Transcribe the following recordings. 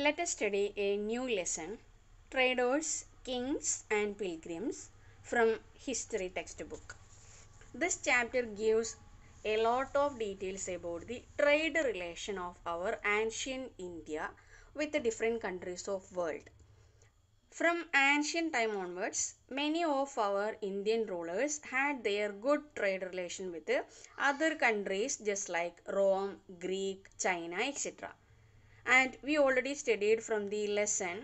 Let us study a new lesson, Traders, Kings and Pilgrims from History textbook. This chapter gives a lot of details about the trade relation of our ancient India with the different countries of world. From ancient time onwards, many of our Indian rulers had their good trade relation with other countries just like Rome, Greek, China, etc. And we already studied from the lesson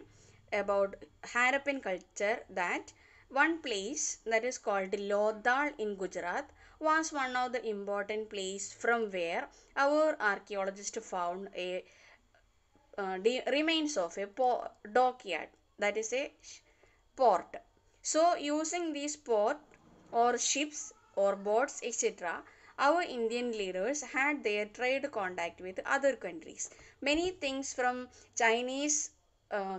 about Harappan culture that one place that is called Lodhal in Gujarat was one of the important place from where our archaeologists found a remains of a dockyard, that is a port. So using these port or ships or boats etc., our Indian leaders had their trade contact with other countries. Many things from Chinese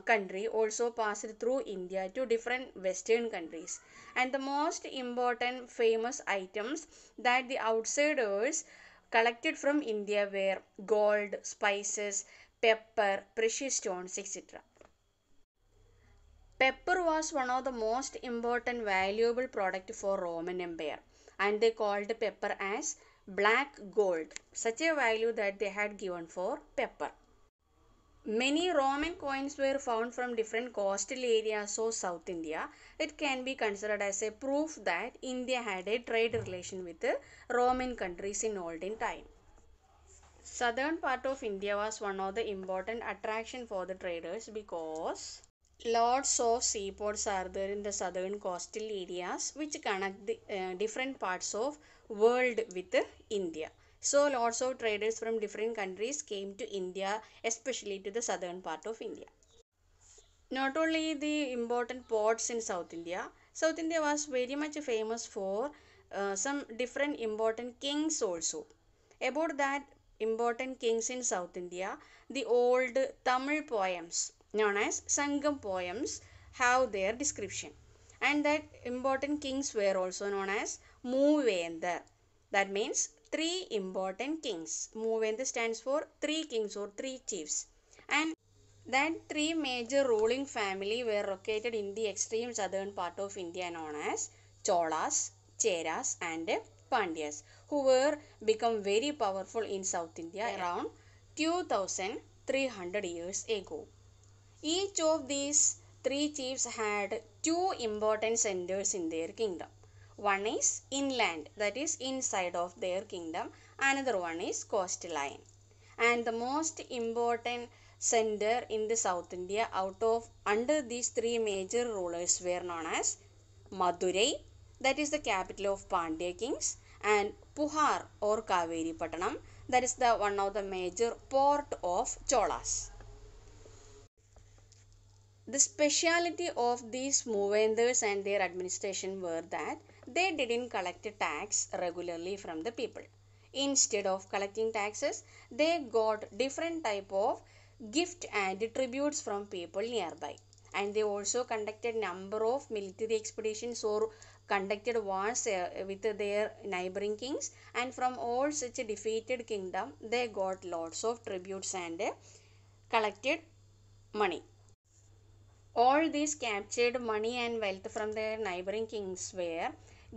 country also passed through India to different western countries, and the most important famous items that the outsiders collected from India were gold, spices, pepper, precious stones, etc. Pepper was one of the most important valuable product for Roman Empire, and they called pepper as black gold, such a value that they had given for pepper. Many Roman coins were found from different coastal areas of South India. It can be considered as a proof that India had a trade relation with the Roman countries in olden time. Southern part of India was one of the important attraction for the traders because lots of seaports are there in the southern coastal areas which connect the different parts of world with India. So lots of traders from different countries came to India, especially to the southern part of India. Not only the important ports in South India was very much famous for some different important kings also. About that important kings in South India, the old Tamil poems known as Sangam poems have their description. And that important kings were also known as Moovendar. That means three important kings. Moovendar stands for three kings or three chiefs. And that three major ruling family were located in the extreme southern part of India known as Cholas, Cheras and Pandyas, who were become very powerful in South India around 2300 years ago. Each of these three chiefs had two important centers in their kingdom. One is inland, that is inside of their kingdom. Another one is coastline. And the most important center in the South India out of under these three major rulers were known as Madurai, that is the capital of Pandya kings, and Puhar or Kaveri Pattanam, that is the one of the major port of Cholas. The speciality of these Moovendars and their administration were that they didn't collect a tax regularly from the people. Instead of collecting taxes, they got different type of gift and tributes from people nearby. And they also conducted number of military expeditions or conducted wars with their neighboring kings, and from all such a defeated kingdom they got lots of tributes and collected money. All these captured money and wealth from their neighboring kings were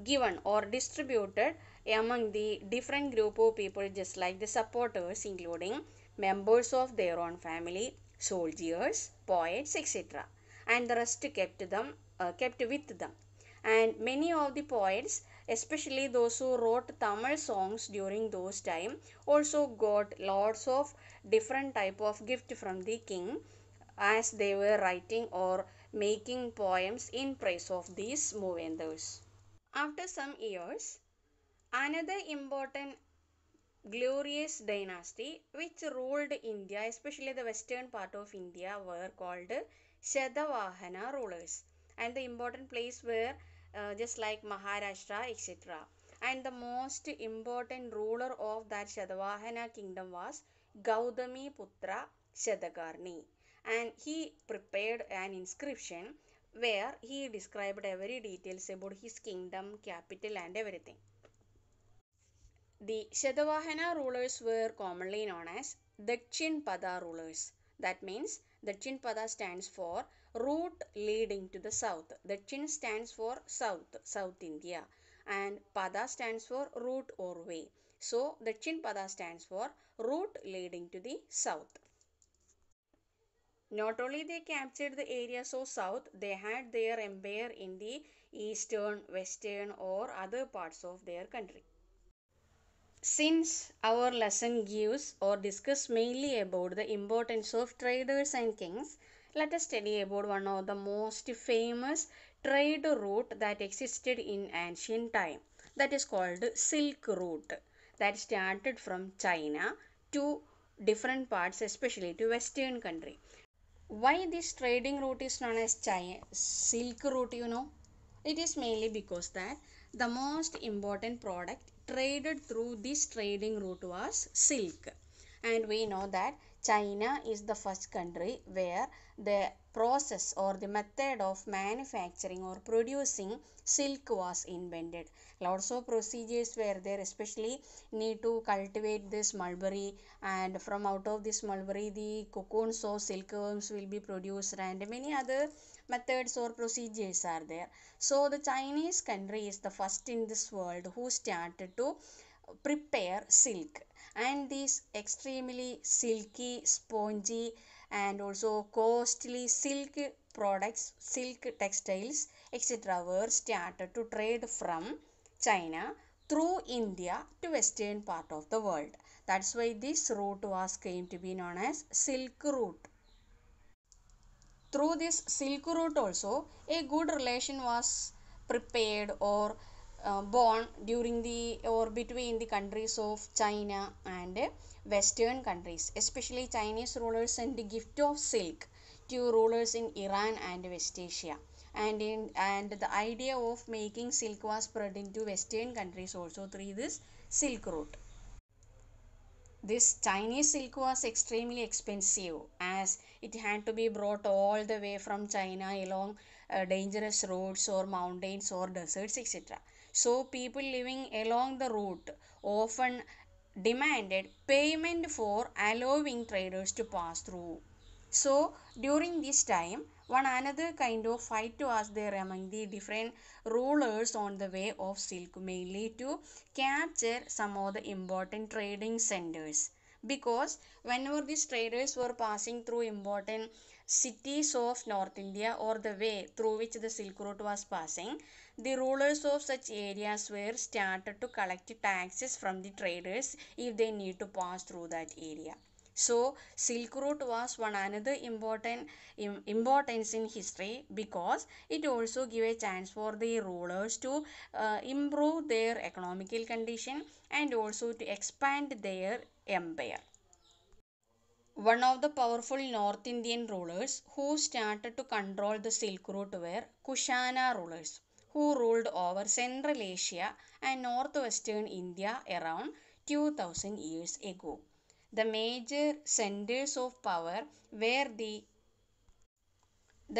given or distributed among the different group of people just like the supporters, including members of their own family, soldiers, poets, etc. And the rest kept with them. And many of the poets, especially those who wrote Tamil songs during those time, also got lots of different type of gift from the king as they were writing or making poems in praise of these Moovendars. After some years, another important glorious dynasty which ruled India, especially the western part of India, were called Shatavahana rulers. And the important place were just like Maharashtra, etc. And the most important ruler of that Shatavahana kingdom was Gautami Putra Shatakarni. And he prepared an inscription where he described every details about his kingdom, capital and everything. The Shatavahana rulers were commonly known as Dakshin Pada rulers. That means Dakshin Pada stands for route leading to the south. Dakshin stands for south, South India, and Pada stands for route or way. So Dakshin Pada stands for route leading to the south. Not only they captured the areas of south, they had their empire in the eastern, western or other parts of their country. Since our lesson gives or discuss mainly about the importance of traders and kings, let us study about one of the most famous trade route that existed in ancient time. That is called Silk Route, that started from China to different parts, especially to western country. Why this trading route is known as Silk Route, It is mainly because that the most important product traded through this trading route was silk. And we know that China is the first country where the process or the method of manufacturing or producing silk was invented. Lots of procedures were there, especially need to cultivate this mulberry, and from out of this mulberry the cocoons of silkworms will be produced, and many other methods or procedures are there. So the Chinese country is the first in this world who started to prepare silk, and these extremely silky, spongy and also costly silk products, silk textiles etc. were started to trade from China through India to western part of the world. That's why this route was came to be known as Silk Route. Through this Silk Route also, a good relation was prepared or born during the or between the countries of China and western countries. Especially Chinese rulers sent the gift of silk to rulers in Iran and West Asia, and the idea of making silk was spread into western countries also through this Silk Route. This Chinese silk was extremely expensive, as it had to be brought all the way from China along dangerous roads or mountains or deserts etc. So people living along the route often demanded payment for allowing traders to pass through. So during this time, one another kind of fight was there among the different rulers on the way of silk, mainly to capture some of the important trading centers. Because whenever these traders were passing through important cities of North India or the way through which the Silk Route was passing, the rulers of such areas were started to collect taxes from the traders if they need to pass through that area. So Silk Route was one another important importance in history, because it also gave a chance for the rulers to improve their economical condition and also to expand their empire. One of the powerful North Indian rulers who started to control the Silk Route were Kushana rulers, who ruled over Central Asia and northwestern India around 2000 years ago. The major centers of power were the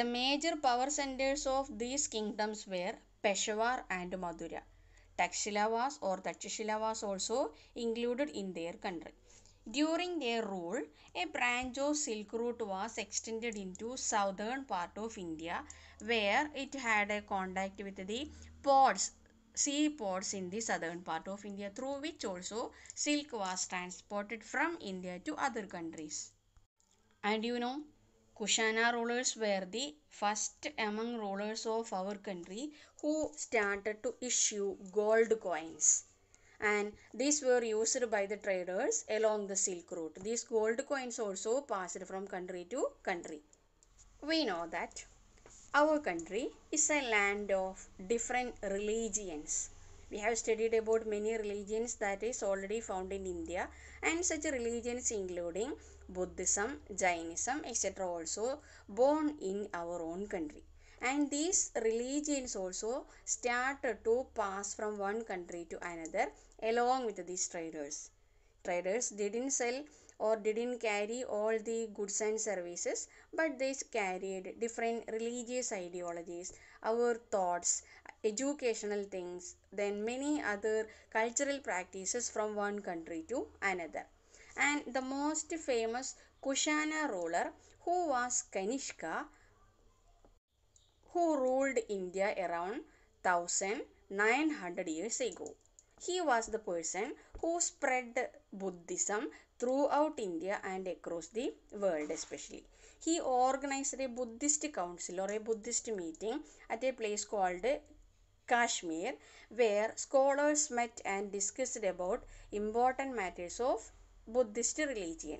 major power centers of these kingdoms were Peshawar and Madura. Takshila was also included in their country. During their rule, a branch of Silk Route was extended into southern part of India, where it had a contact with the ports, sea ports in the southern part of India, through which also silk was transported from India to other countries. And Kushana rulers were the first among rulers of our country who started to issue gold coins. And these were used by the traders along the Silk Route. These gold coins also passed from country to country. We know that our country is a land of different religions. We have studied about many religions that is already found in India, and such religions including Buddhism, Jainism etc. also born in our own country. And these religions also started to pass from one country to another along with these traders. Traders didn't sell or didn't carry all the goods and services, but they carried different religious ideologies, our thoughts, educational things, then many other cultural practices from one country to another. And the most famous Kushana ruler who was Kanishka, who ruled India around 1900 years ago. He was the person who spread Buddhism throughout India and across the world especially. He organized a Buddhist council or a Buddhist meeting at a place called Kashmir, where scholars met and discussed about important matters of Buddhist religion.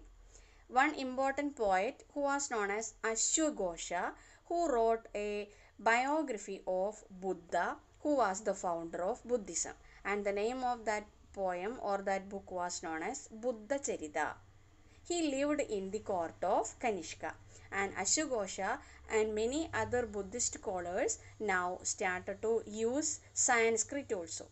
One important poet who was known as Ashwagosha, who wrote a biography of Buddha, who was the founder of Buddhism, and the name of that poem or that book was known as Buddha Charita. He lived in the court of Kanishka, and Ashwagosha and many other Buddhist scholars now started to use Sanskrit also.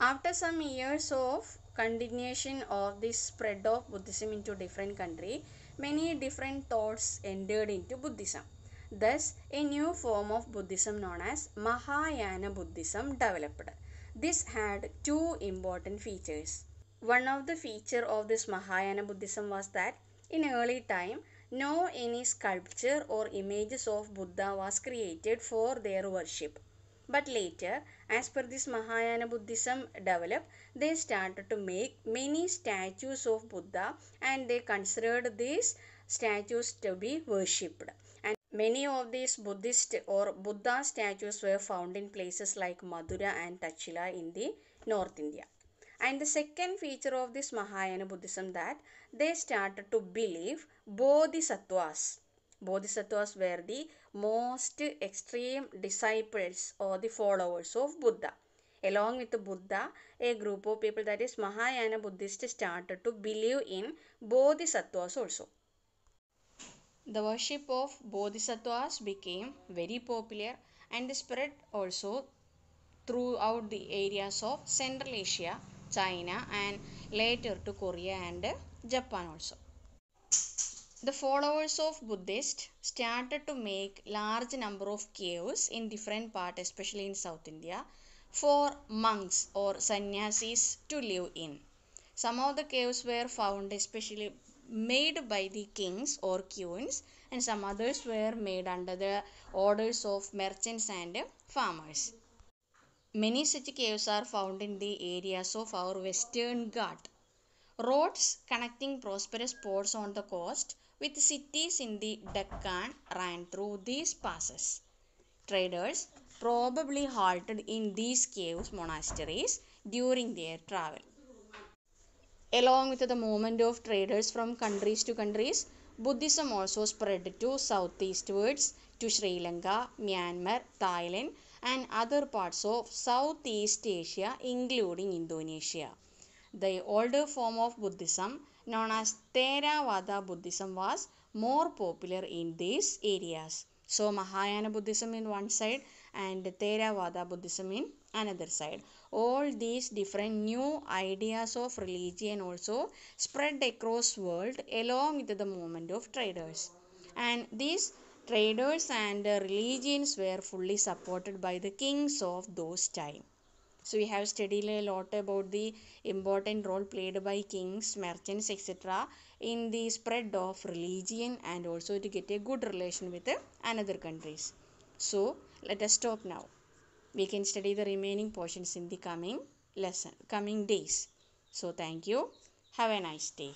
After some years of continuation of this spread of Buddhism into different countries, many different thoughts entered into Buddhism. Thus, a new form of Buddhism known as Mahayana Buddhism developed. This had two important features. One of the features of this Mahayana Buddhism was that in early time, no any sculpture or images of Buddha was created for their worship. But later, as per this Mahayana Buddhism developed, they started to make many statues of Buddha and they considered these statues to be worshipped. And many of these Buddhist or Buddha statues were found in places like Madura and Tachila in the North India. And the second feature of this Mahayana Buddhism that they started to believe Bodhisattvas. Bodhisattvas were the most extreme disciples or the followers of Buddha. Along with the Buddha, a group of people, that is Mahayana Buddhists, started to believe in Bodhisattvas also. The worship of Bodhisattvas became very popular and spread also throughout the areas of Central Asia, China, and later to Korea and Japan also. The followers of Buddhist started to make large number of caves in different parts, especially in South India, for monks or sannyasis to live in. Some of the caves were found especially made by the kings or queens, and some others were made under the orders of merchants and farmers. Many such caves are found in the areas of our Western Ghat. Roads connecting prosperous ports on the coast with cities in the Deccan ran through these passes. Traders probably halted in these caves monasteries during their travel. Along with the movement of traders from countries to countries, Buddhism also spread to southeastwards to Sri Lanka, Myanmar, Thailand, and other parts of Southeast Asia, including Indonesia. The older form of Buddhism, known as Theravada Buddhism, was more popular in these areas. So, Mahayana Buddhism in one side and Theravada Buddhism in another side. All these different new ideas of religion also spread across world along with the movement of traders. And these traders and religions were fully supported by the kings of those times. So we have studied a lot about the important role played by kings, merchants, etc. in the spread of religion and also to get a good relation with another countries. So let us stop now. We can study the remaining portions in the coming lesson, coming days. So thank you. Have a nice day.